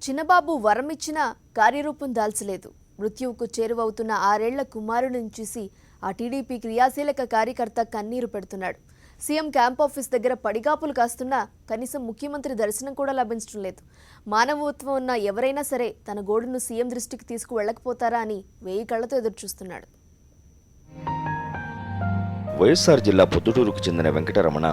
చిన్నబాబు వరమిచ్చినా కార్యరూపం దాల్చలేదు. మృత్యువుకు చేరువవుతున్న 6 ఏళ్ల కుమారుడిని చూసి ఆ టీడీపీ క్రియాశీలక కార్యకర్త కన్నీరు పెడుతున్నాడు. సీఎం క్యాంప్ ఆఫీస్ దగ్గర పడిగాపులు కాస్తున్నా కనీసం ముఖ్యమంత్రి దర్శనం కూడా లభించడం లేదు. మానవత్వం ఉన్న ఎవరైనా సరే తన గోడును సీఎం దృష్టికి తీసుకువెళ్లకపోతారా అని 1000 కళ్లతో ఎదురుచూస్తున్నాడు. వైఎస్ఆర్ జిల్లా పొద్దుటూరుకు చెందిన వెంకటరమణ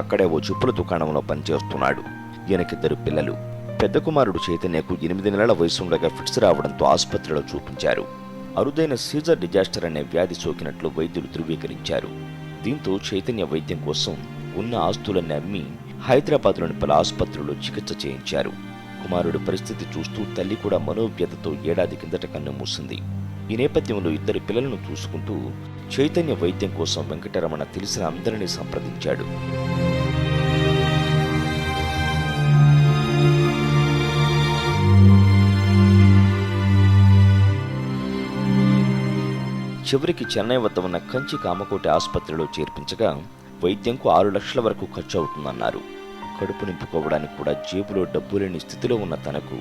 అక్కడే ఓ చెప్పుల దుకాణంలో పనిచేస్తున్నాడు. ఈయనకిద్దరు పిల్లలు. పెద్ద కుమారుడు చైతన్యకు 8 నెలల వయసు ఉండగా ఫిట్స్ రావడంతో ఆసుపత్రిలో చూపించారు. అరుదైన సీజర్ డిజాస్టర్ అనే వ్యాధి సోకినట్లు వైద్యులు ధృవీకరించారు. దీంతో చైతన్య వైద్యం కోసం ఉన్న ఆస్తులన్నీ అమ్మి హైదరాబాద్లోని పలు ఆసుపత్రుల్లో చికిత్స చేయించారు. కుమారుడి పరిస్థితి చూస్తూ తల్లి కూడా మనోవ్యతతో ఏడాది కిందట కన్ను మూసింది. ఈ నేపథ్యంలో ఇద్దరు పిల్లలను చూసుకుంటూ చైతన్య వైద్యం కోసం వెంకటరమణ తెలిసిన అందరినీ సంప్రదించాడు. చివరికి చెన్నై వద్ద ఉన్న కంచి కామకోటి ఆసుపత్రిలో చేర్పించగా వైద్యంకు 6 లక్షల వరకు ఖర్చు అవుతుందన్నారు. కడుపు నింపుకోవడానికి కూడా జేబులో డబ్బు లేని స్థితిలో ఉన్న తనకు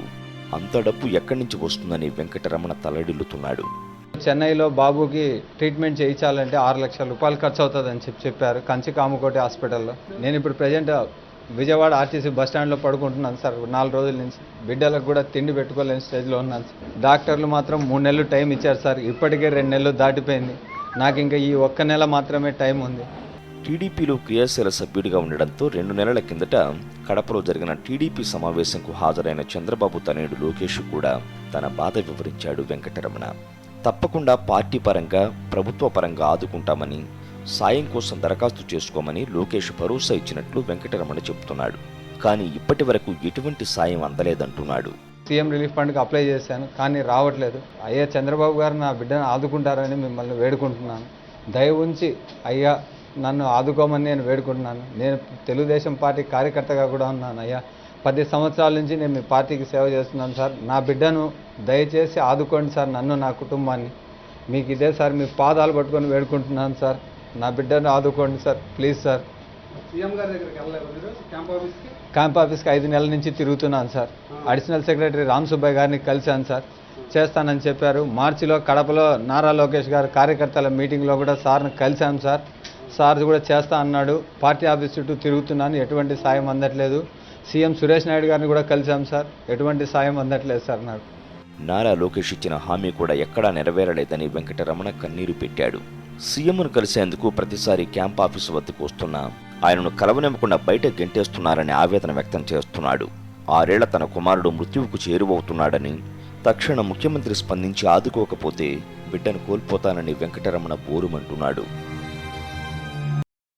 అంత డబ్బు ఎక్కడి నుంచి వస్తుందని వెంకటరమణ తలడిల్లుతున్నాడు. చెన్నైలో బాబుకి ట్రీట్మెంట్ చేయించాలంటే 6 లక్షల రూపాయలు ఖర్చు అవుతుందని చెప్పారు కంచి కామకోటి హాస్పిటల్లో. నేను ఇప్పుడు ప్రజెంట్ విజయవాడ ఆర్టీసీ బస్టాండ్లో పడుకుంటున్నాను సార్. 4 రోజుల నుంచి బిడ్డలకు కూడా తిండి పెట్టుకోలేని స్టేజ్లో ఉన్నాను సార్. డాక్టర్లు మాత్రం 3 నెలలు టైం ఇచ్చారు సార్. ఇప్పటికే 2 నెలలు దాటిపోయింది. నాకు ఇంకా ఈ 1 నెల మాత్రమే టైం ఉంది. టీడీపీలో క్రియాశీల సభ్యుడిగా ఉండడంతో 2 నెలల కిందట కడపలో జరిగిన టీడీపీ సమావేశంకు హాజరైన చంద్రబాబు తనయుడు లోకేష్ కూడా తన బాధ వివరించాడు. వెంకటరమణ తప్పకుండా పార్టీ పరంగా ప్రభుత్వ పరంగా ఆదుకుంటామని, సాయం కోసం దరఖాస్తు చేసుకోమని లోకేష్ భరోసా ఇచ్చినట్లు వెంకటరమణ చెబుతున్నాడు. కానీ ఇప్పటి వరకు ఎటువంటి సాయం అందలేదంటున్నాడు. సీఎం రిలీఫ్ ఫండ్కి అప్లై చేశాను కానీ రావట్లేదు. అయ్యా చంద్రబాబు గారు నా బిడ్డను ఆదుకుంటారని మిమ్మల్ని వేడుకుంటున్నాను. దయ ఉంచి అయ్యా నన్ను ఆదుకోమని నేను వేడుకుంటున్నాను. నేను తెలుగుదేశం పార్టీ కార్యకర్తగా కూడా ఉన్నాను. అయ్యా 10 సంవత్సరాల నుంచి నేను మీ పార్టీకి సేవ చేస్తున్నాను సార్. నా బిడ్డను దయచేసి ఆదుకోండి సార్, నన్ను నా కుటుంబాన్ని. మీకు ఇదే సార్ మీ పాదాలు పట్టుకొని వేడుకుంటున్నాను సార్. నా బిడ్డను ఆదుకోండి సార్, ప్లీజ్ సార్. సీఎం గారి దగ్గరికి వెళ్ళలేదు మీరు క్యాంప్ ఆఫీస్కి 5 నెలల నుంచి తిరుగుతున్నాను sir. Additional secretary Ram Subbaiah గారిని కలిశాను సార్. చేస్తానని చెప్పారు. మార్చిలో కడపలో నారా లోకేష్ గారు కార్యకర్తల మీటింగ్లో కూడా సార్ని కలిశాను సార్. సార్ కూడా చేస్తా అన్నాడు. పార్టీ ఆఫీస్ చుట్టూ తిరుగుతున్నాను, ఎటువంటి సాయం అందట్లేదు. సీఎం సురేష్ నాయుడు గారిని కూడా కలిశాం సార్, ఎటువంటి సాయం అందట్లేదు సార్ నాకు. నారా లోకేష్ ఇచ్చిన హామీ కూడా ఎక్కడా నెరవేరలేదని వెంకటరమణ కన్నీరు పెట్టాడు. సీఎంను కలిసేందుకు ప్రతిసారి క్యాంప్ ఆఫీసు వద్దకు వస్తున్నా ఆయనను కలవనివ్వకుండా బయట గెంటేస్తున్నారని ఆవేదన వ్యక్తం చేస్తున్నాడు. 6 ఏళ్ల తన కుమారుడు మృత్యువుకు చేరువవుతున్నాడని, తక్షణ ముఖ్యమంత్రి స్పందించి ఆదుకోకపోతే బిడ్డను కోల్పోతానని వెంకటరమణ బోరుమంటున్నాడు.